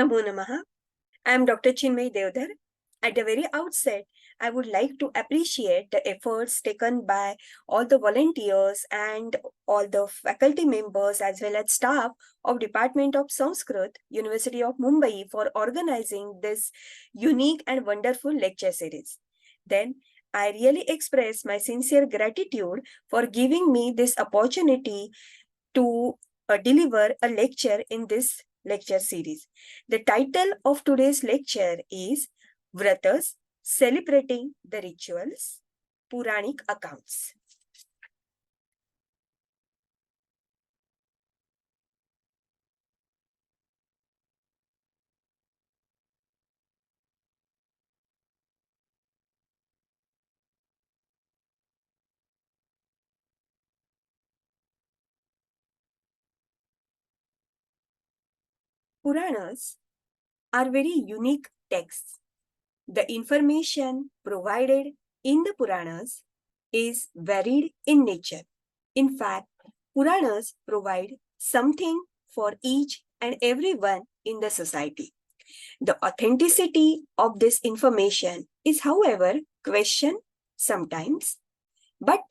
Namo Namaha. I am Dr. Chinmayi H Deodhar. At the very outset, I would like to appreciate the efforts taken by all the volunteers and all the faculty members as well as staff of Department of Sanskrit, University of Mumbai for organizing this unique and wonderful lecture series. Then, I really express my sincere gratitude for giving me this opportunity to deliver a lecture in this lecture series. The title of today's lecture is Vratas, Celebrating the Rituals, Puranic Accounts. Puranas are very unique texts. The information provided in the Puranas is varied in nature. In fact, Puranas provide something for each and everyone in the society. The authenticity of this information is, however, questioned sometimes, but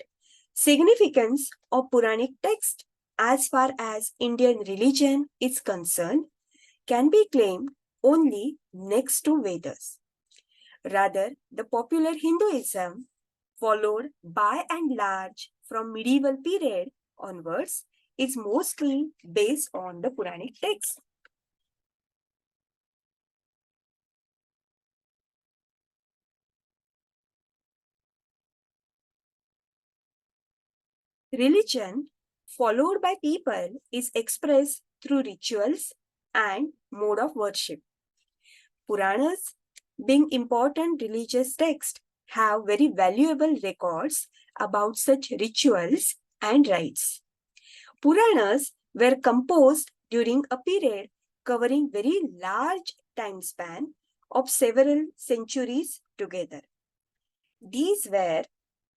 significance of Puranic text as far as Indian religion is concerned can be claimed only next to Vedas. Rather, the popular Hinduism, followed by and large from medieval period onwards, is mostly based on the Puranic text. Religion, followed by people, is expressed through rituals and mode of worship. Puranas, being important religious texts, have very valuable records about such rituals and rites. Puranas were composed during a period covering very large time span of several centuries together. These were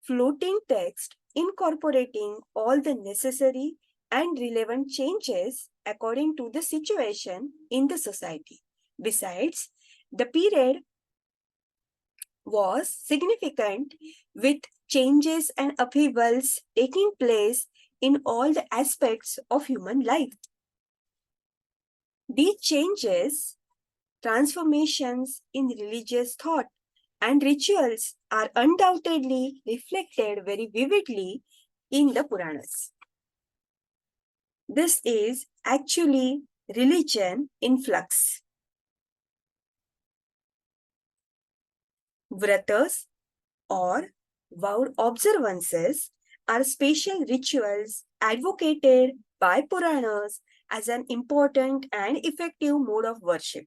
floating texts incorporating all the necessary and relevant changes according to the situation in the society. Besides, the period was significant with changes and upheavals taking place in all the aspects of human life. These changes, transformations in religious thought, and rituals are undoubtedly reflected very vividly in the Puranas. This is actually religion in flux. Vratas or vowed observances are special rituals advocated by Puranas as an important and effective mode of worship.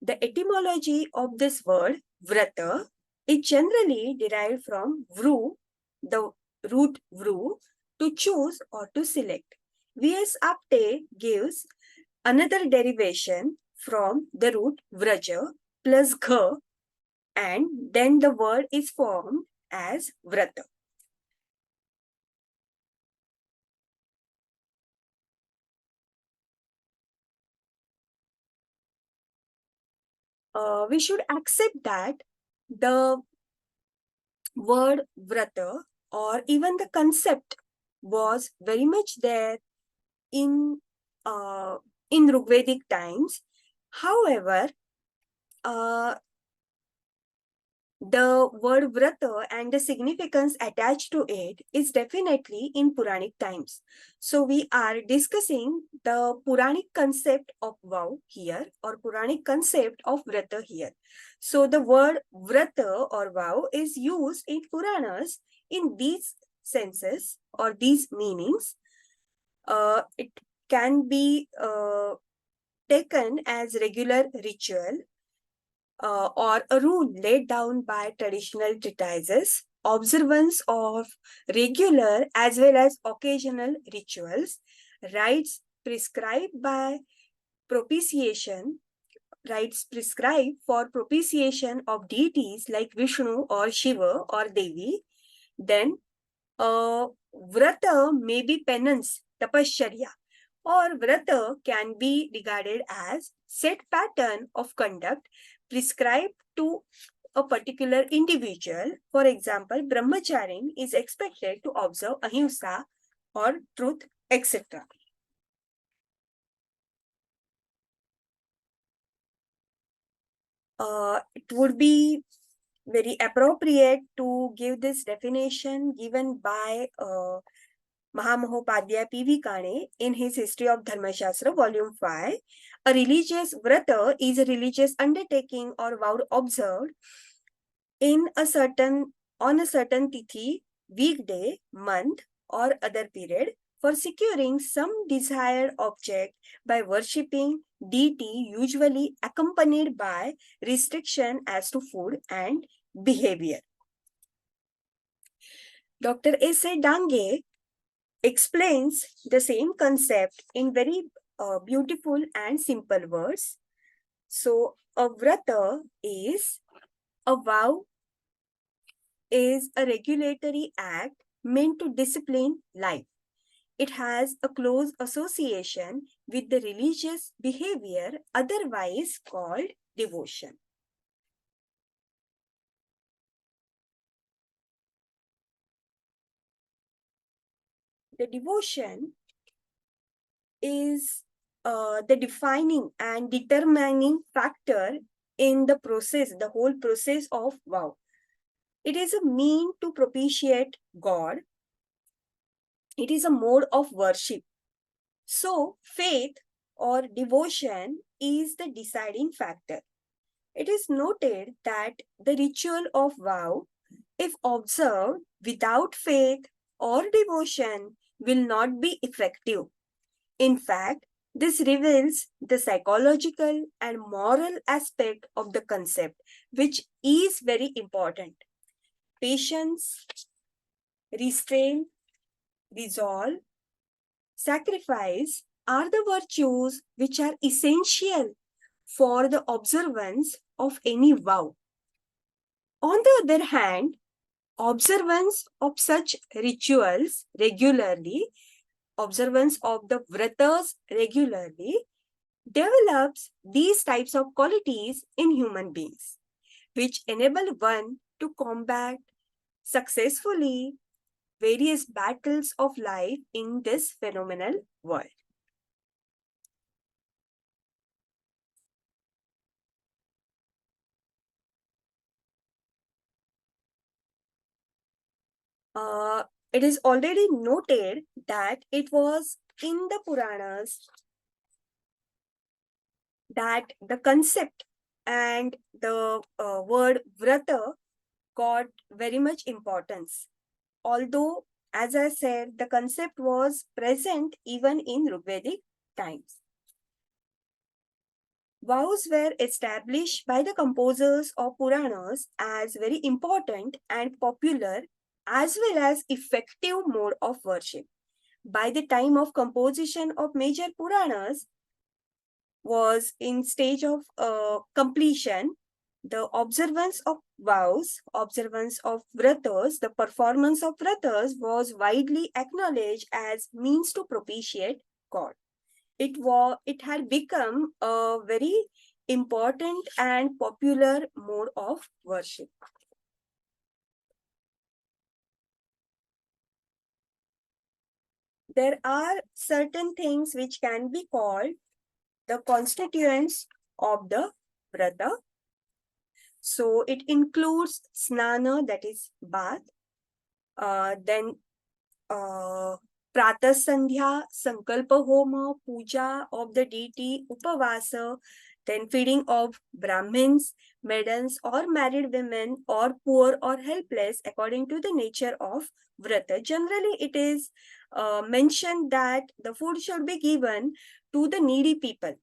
The etymology of this word, Vrata, is generally derived from vru, the root vru, to choose or to select. V.S. Apte gives another derivation from the root vraja plus gha, and then the word is formed as Vrata. We should accept that the word Vrata or even the concept was very much there in Rigvedic times. However, the word Vrata and the significance attached to it is definitely in Puranic times. So we are discussing the Puranic concept of vow here or Puranic concept of Vrata here. So the word Vrata or vow is used in Puranas in these senses or these meanings. It can be taken as regular ritual or a rule laid down by traditional treatises, observance of regular as well as occasional rituals, rites prescribed by propitiation, rites prescribed for propitiation of deities like Vishnu or Shiva or Devi. Then Vrata may be penance, tapasharya, or Vrata can be regarded as set pattern of conduct prescribed to a particular individual. For example, brahmacharin is expected to observe ahimsa or truth, etc. It would be very appropriate to give this definition given by Mahamahopadhyay P.V. Kane in his History of Dharmashastra, Volume 5. A religious vrata is a religious undertaking or vow observed in a certain on a certain tithi, weekday, month, or other period for securing some desired object by worshipping deity, usually accompanied by restriction as to food and behavior. Dr. S.A. Dange explains the same concept in very beautiful and simple words. So, a vrata is a vow, is a regulatory act meant to discipline life. It has a close association with the religious behavior, otherwise called devotion. The devotion is the defining and determining factor in the process, the whole process of vow. It is a mean to propitiate God. It is a mode of worship. So, faith or devotion is the deciding factor. It is noted that the ritual of vow, if observed without faith or devotion, will not be effective. In fact, this reveals the psychological and moral aspect of the concept, which is very important. Patience, restraint, resolve, sacrifice are the virtues which are essential for the observance of any vow. On the other hand, observance of such rituals regularly, observance of the vratas regularly, develops these types of qualities in human beings, which enable one to combat successfully various battles of life in this phenomenal world. Uh, it is already noted that it was in the Puranas that the concept and the word vrata got very much importance. Although, as I said, the concept was present even in Rigvedic times. Vows were established by the composers of Puranas as very important and popular as well as effective mode of worship. By the time of composition of major Puranas was in stage of completion, the observance of vows, observance of vratas, the performance of vratas was widely acknowledged as means to propitiate God. It had become a very important and popular mode of worship. There are certain things which can be called the constituents of the vrata. So it includes snana, that is bath, then Prata Sandhya, Sankalpa Homa, Puja of the deity, Upavasa, then feeding of Brahmins, maidens, or married women, or poor or helpless, according to the nature of Vrata. Generally, it is mentioned that the food should be given to the needy people.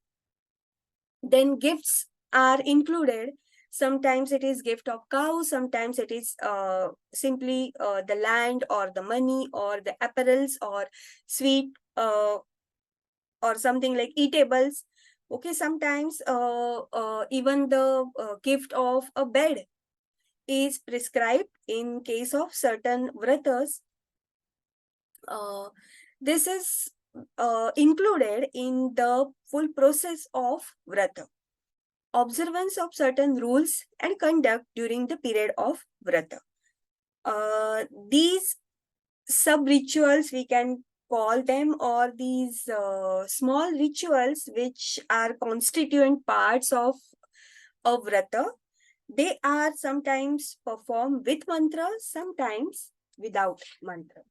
Then gifts are included. Sometimes it is gift of cow, sometimes it is simply the land or the money or the apparels or sweet or something like eatables. Okay, sometimes even the gift of a bed is prescribed in case of certain vratas. This is included in the full process of Vrata. Observance of certain rules and conduct during the period of Vrata. These sub-rituals, we can call them, or these small rituals which are constituent parts of a Vrata, they are sometimes performed with mantra, sometimes without mantra.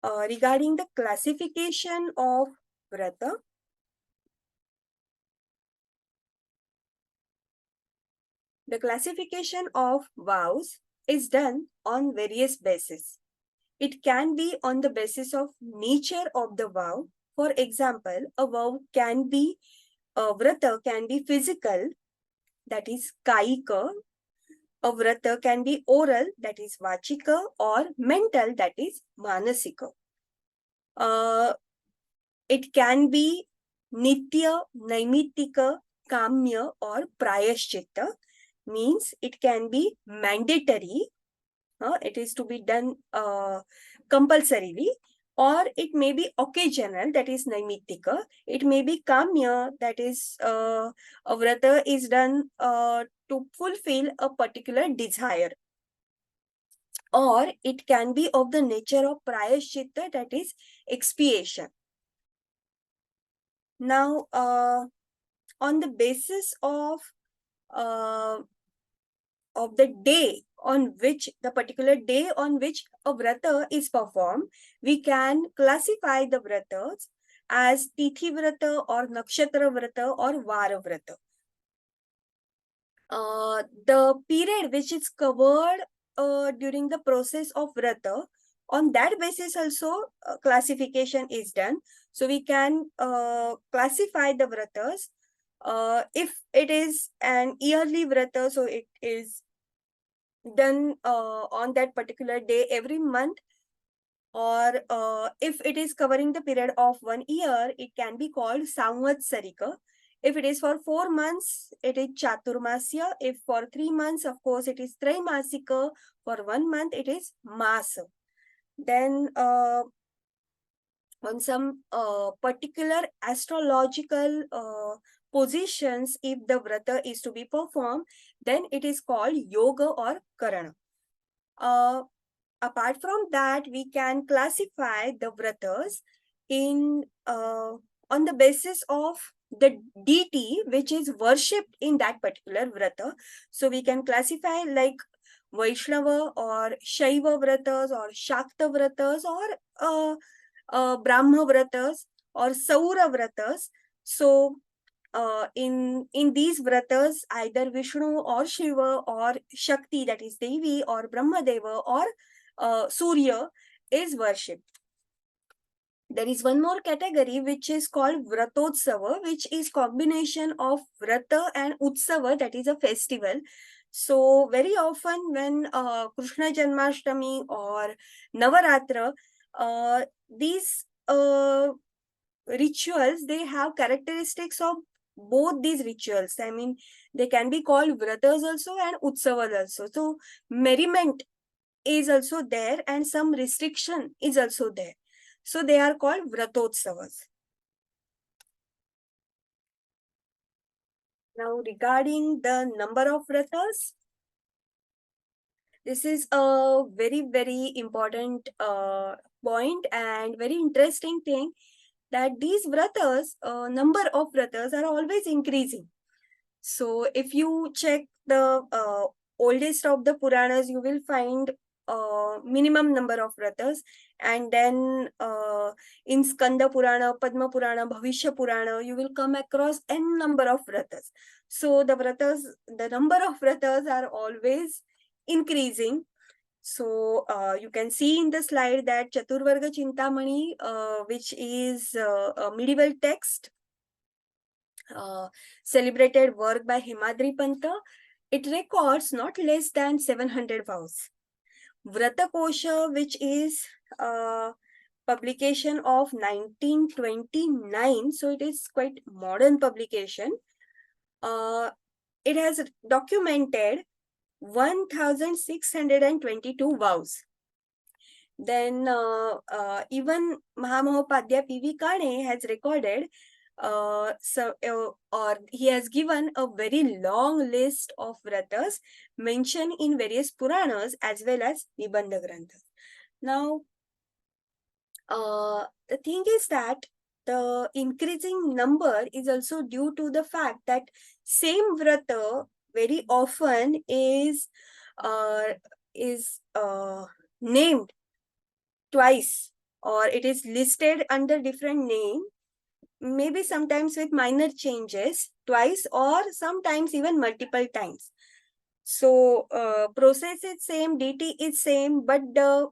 Regarding the classification of Vrata, the classification of vows is done on various bases. It can be on the basis of nature of the vow. For example, a vow can be, a Vrata can be physical, that is kaika. A Vrata can be oral, that is vachika, or mental, that is manasika. Uh, it can be nitya, naimittika, kamya, or prayashchitta. Means it can be mandatory, it is to be done compulsorily, or it may be occasional, that is naimittika. It may be kamya, that is a vrata is done to fulfill a particular desire, or it can be of the nature of prayashchitta, that is expiation. Now, on the basis uh, of the day on which, the particular day on which a vrata is performed, we can classify the vratas as tithi vrata or nakshatra vrata or vara vrata. The period which is covered during the process of vrata, on that basis also classification is done. So we can classify the vratas. If it is an yearly vrata, so it is done on that particular day every month, or if it is covering the period of 1 year, it can be called samvatsarika. If it is for 4 months, it is chaturmasya. If for 3 months, of course, it is traimasika. For 1 month, it is masa. Then on some particular astrological positions, if the vrata is to be performed, then it is called yoga or karana. Apart from that, we can classify the vratas in on the basis of the deity which is worshipped in that particular vrata. So we can classify like Vaishnava or Shaiva vratas or Shakta vratas or Brahma vratas or Saura vratas. So in these vratas, either Vishnu or Shiva or Shakti, that is Devi, or Brahma Deva or Surya is worshipped. There is one more category which is called Vratotsava, which is combination of Vrata and Utsava, that is a festival. So very often when Krishna Janmashtami or Navaratra, these rituals, they have characteristics of both these rituals. I mean, they can be called vratas also and utsavas also. So merriment is also there and some restriction is also there. So they are called vratotsavas. Now regarding the number of vratas, this is a very, very important point and very interesting thing, that these vratas, number of vratas are always increasing. So if you check the oldest of the Puranas, you will find minimum number of vratas. And then in Skanda Purana, Padma Purana, Bhavishya Purana, you will come across n number of vratas. So the vratas, the number of vratas are always increasing. So you can see in the slide that Chaturvarga Chintamani, which is a medieval text, celebrated work by Himadri Panta, it records not less than 700 vows. Vrata Kosha, which is a publication of 1929, so it is quite modern publication. It has documented 1622 vows. Then even Mahamahopadhyay P.V. Kane has recorded, or he has given a very long list of vratas mentioned in various Puranas as well as Nibandha Granthas. Now, the thing is that the increasing number is also due to the fact that same vrata very often uh, is named twice, or it is listed under different name, maybe sometimes with minor changes twice or sometimes even multiple times. So process is same, dt is same, but the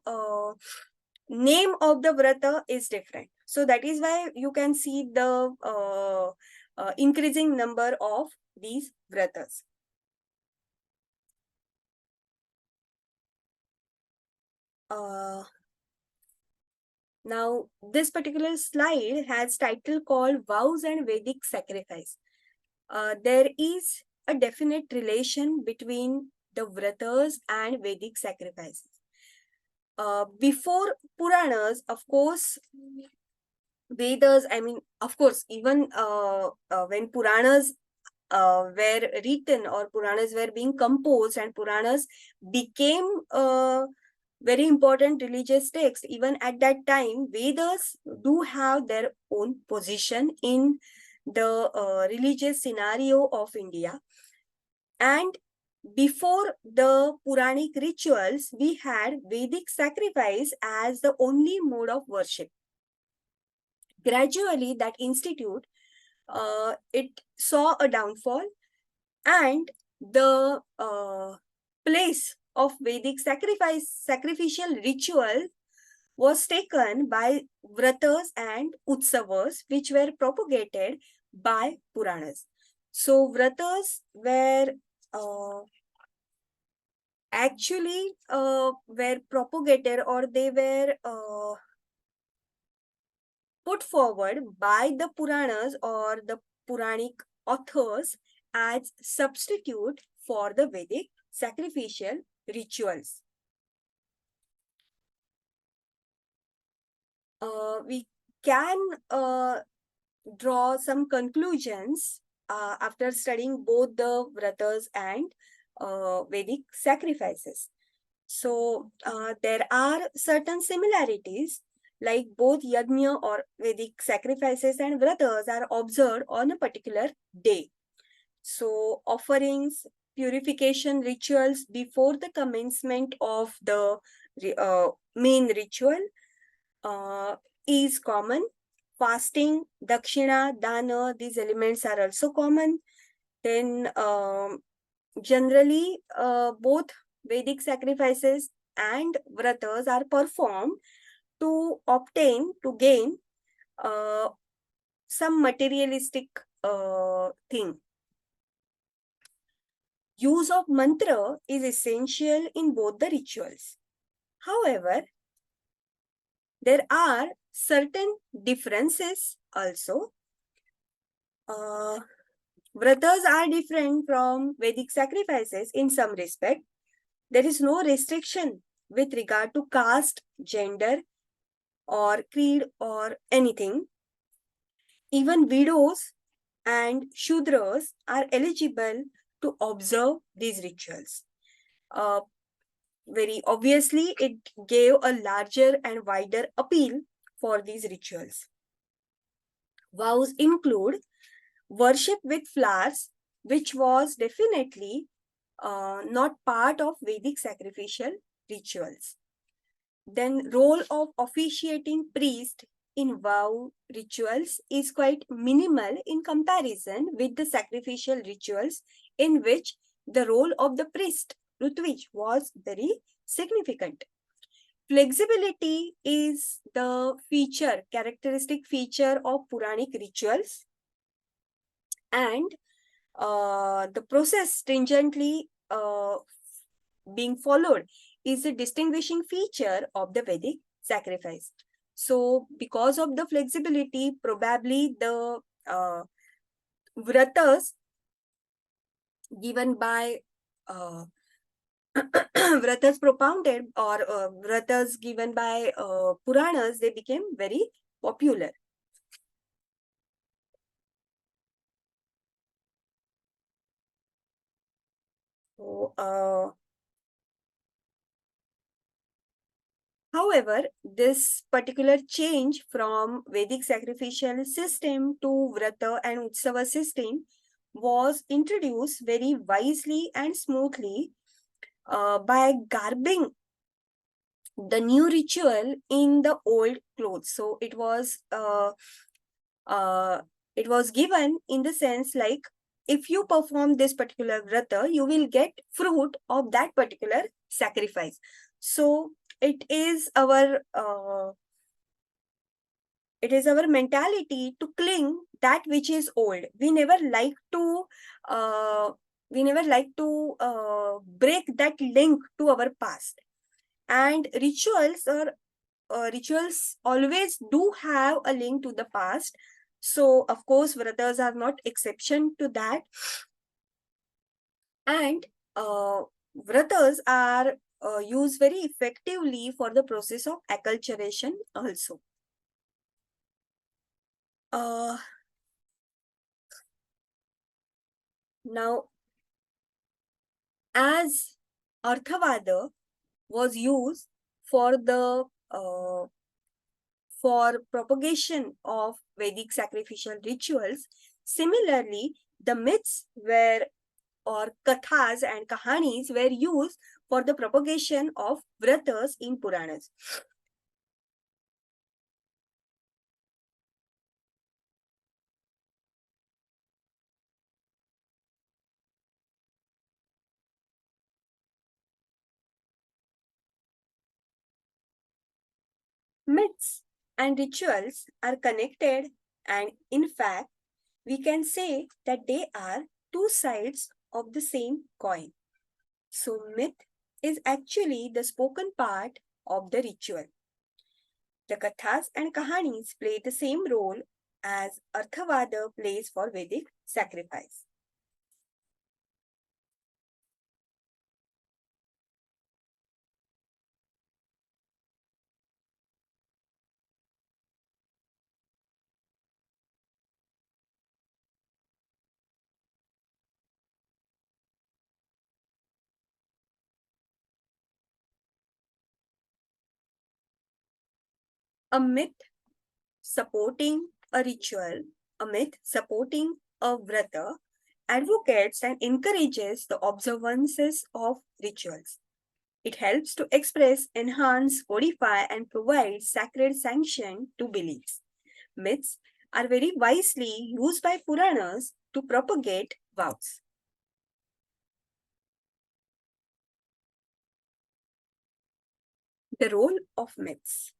name of the vrata is different. So that is why you can see the increasing number of these vratas. Uh, Now, this particular slide has title called Vows and Vedic Sacrifice. There is a definite relation between the vratas and Vedic sacrifices. Before Puranas, of course, Vedas, I mean, of course, even when Puranas were written or Puranas were being composed and Puranas became very important religious text, even at that time, Vedas do have their own position in the religious scenario of India. And before the Puranic rituals, we had Vedic sacrifice as the only mode of worship. Gradually, that institute it saw a downfall, and the place of Vedic sacrificial ritual was taken by vratas and utsavas, which were propagated by Puranas. So vratas were uh, actually were propagated, or they were put forward by the Puranas or the Puranic authors as substitute for the Vedic sacrificial rituals. We can draw some conclusions after studying both the vratas and Vedic sacrifices. So there are certain similarities, like both yajna or Vedic sacrifices and vratas are observed on a particular day. So offerings, purification rituals before the commencement of the main ritual uh, is common. Fasting, dakshina, dana, these elements are also common. Then generally both Vedic sacrifices and vratas are performed to gain uh, some materialistic thing. Use of mantra is essential in both the rituals. However, there are certain differences also. Vratas are different from Vedic sacrifices in some respect. There is no restriction with regard to caste, gender, or creed, or anything. Even widows and Shudras are eligible to observe these rituals. Uh, Very obviously, it gave a larger and wider appeal for these rituals. Vows include worship with flowers, which was definitely not part of Vedic sacrificial rituals. Then role of officiating priest in vow rituals is quite minimal in comparison with the sacrificial rituals, in which the role of the priest, Rutvij, was very significant. Flexibility is the characteristic feature of Puranic rituals, and the process stringently being followed is a distinguishing feature of the Vedic sacrifice. So, because of the flexibility, probably the vratas given by uh, Vratas propounded or vratas given by Puranas, they became very popular. So, however, this particular change from Vedic sacrificial system to Vrata and Utsava system was introduced very wisely and smoothly by garbing the new ritual in the old clothes. So uh, it was given in the sense like, if you perform this particular vrata, you will get fruit of that particular sacrifice. So it is our mentality to cling that which is old. We never like to uh, break that link to our past. And rituals always do have a link to the past. So of course vratas are not exception to that. And uh, vratas are used very effectively for the process of acculturation also. uh, Now, as arthavada was used for the for propagation of Vedic sacrificial rituals, similarly, the myths were or kathas and kahanis were used for the propagation of vratas in Puranas. Myths and rituals are connected, and in fact, we can say that they are two sides of the same coin. So, myth is actually the spoken part of the ritual. The kathas and kahanis play the same role as Arthavada plays for Vedic sacrifice. A myth supporting a ritual, a myth supporting a vrata, advocates and encourages the observances of rituals. It helps to express, enhance, codify, and provide sacred sanction to beliefs. Myths are very wisely used by Puranas to propagate vows. The role of myths.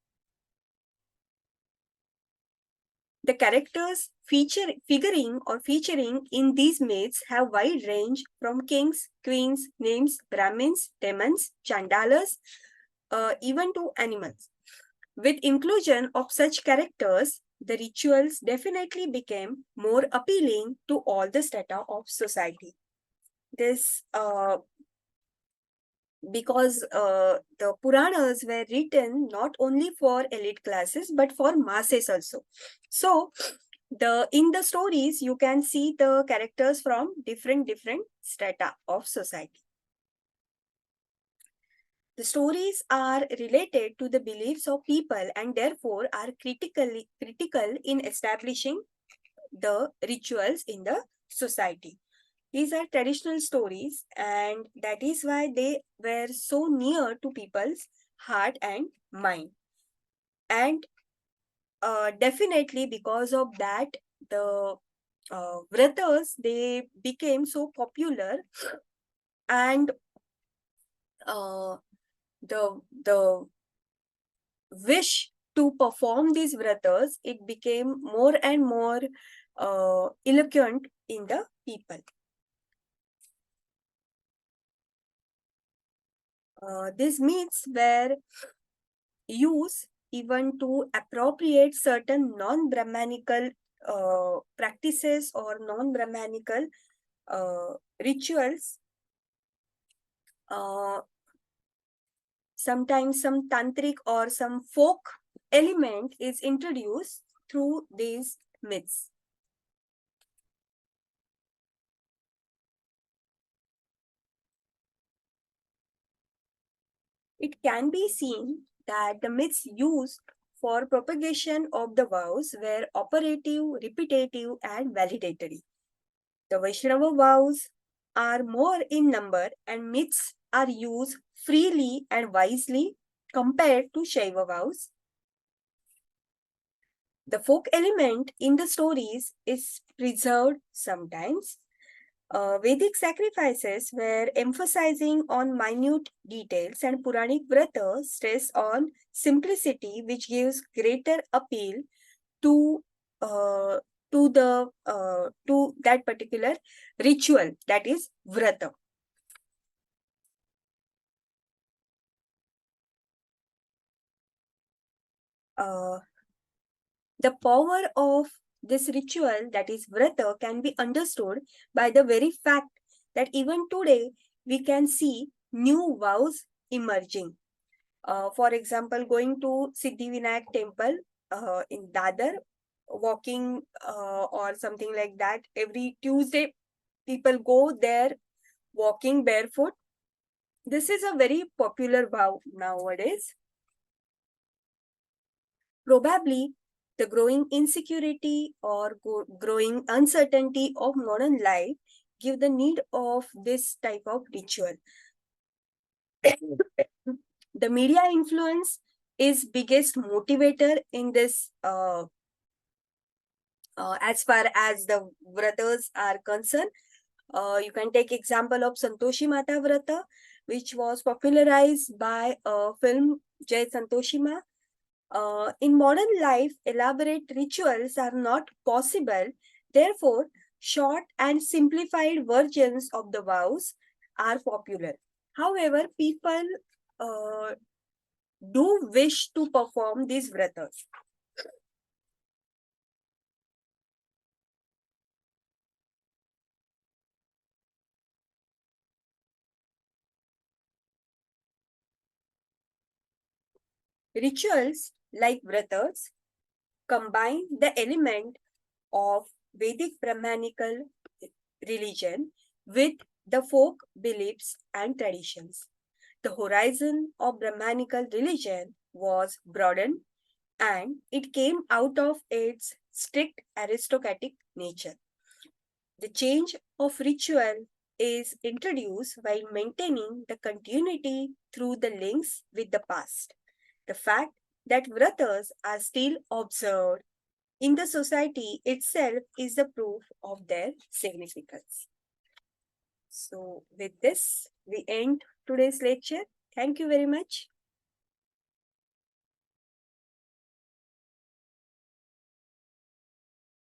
The characters figuring or featuring in these myths have wide range from kings, queens, names, Brahmins, demons, chandalas, even to animals. With inclusion of such characters, the rituals definitely became more appealing to all the strata of society. This because the Puranas were written not only for elite classes but for masses also. So in the stories you can see the characters from different strata of society. The stories are related to the beliefs of people and therefore are critical in establishing the rituals in the society. These are traditional stories, and that is why they were so near to people's heart and mind. And definitely because of that, the vratas, they became so popular, and uh, the wish to perform these vratas, it became more and more eloquent in the people. These myths were used even to appropriate certain non-Brahmanical practices or non-Brahmanical uh, rituals Uh, Sometimes some tantric or some folk element is introduced through these myths. It can be seen that the myths used for propagation of the vows were operative, repetitive, and validatory. The Vaishnava vows are more in number and myths are used freely and wisely compared to Shaiva vows. The folk element in the stories is preserved sometimes. Vedic sacrifices were emphasizing on minute details, and Puranic Vrata stress on simplicity, which gives greater appeal to uh, to that particular ritual, that is Vrata. Uh, the power of this ritual, that is Vrata, can be understood by the very fact that even today we can see new vows emerging. For example, going to Siddhivinayak temple in Dadar, walking or something like that. Every Tuesday, people go there walking barefoot. This is a very popular vow nowadays. Probably the growing insecurity or growing uncertainty of modern life give the need of this type of ritual. The media influence is biggest motivator in this as far as the vratas are concerned. You can take example of Santoshi Mata Vrata, which was popularized by a film Jai Santoshi Ma. In modern life, elaborate rituals are not possible. Therefore, short and simplified versions of the vows are popular. However, people uh, do wish to perform these vratas. Rituals like vratas combine the element of Vedic Brahmanical religion with the folk beliefs and traditions. The horizon of Brahmanical religion was broadened and it came out of its strict aristocratic nature. The change of ritual is introduced while maintaining the continuity through the links with the past. The fact that vratas are still observed in the society itself is the proof of their significance. So, with this, we end today's lecture. Thank you very much.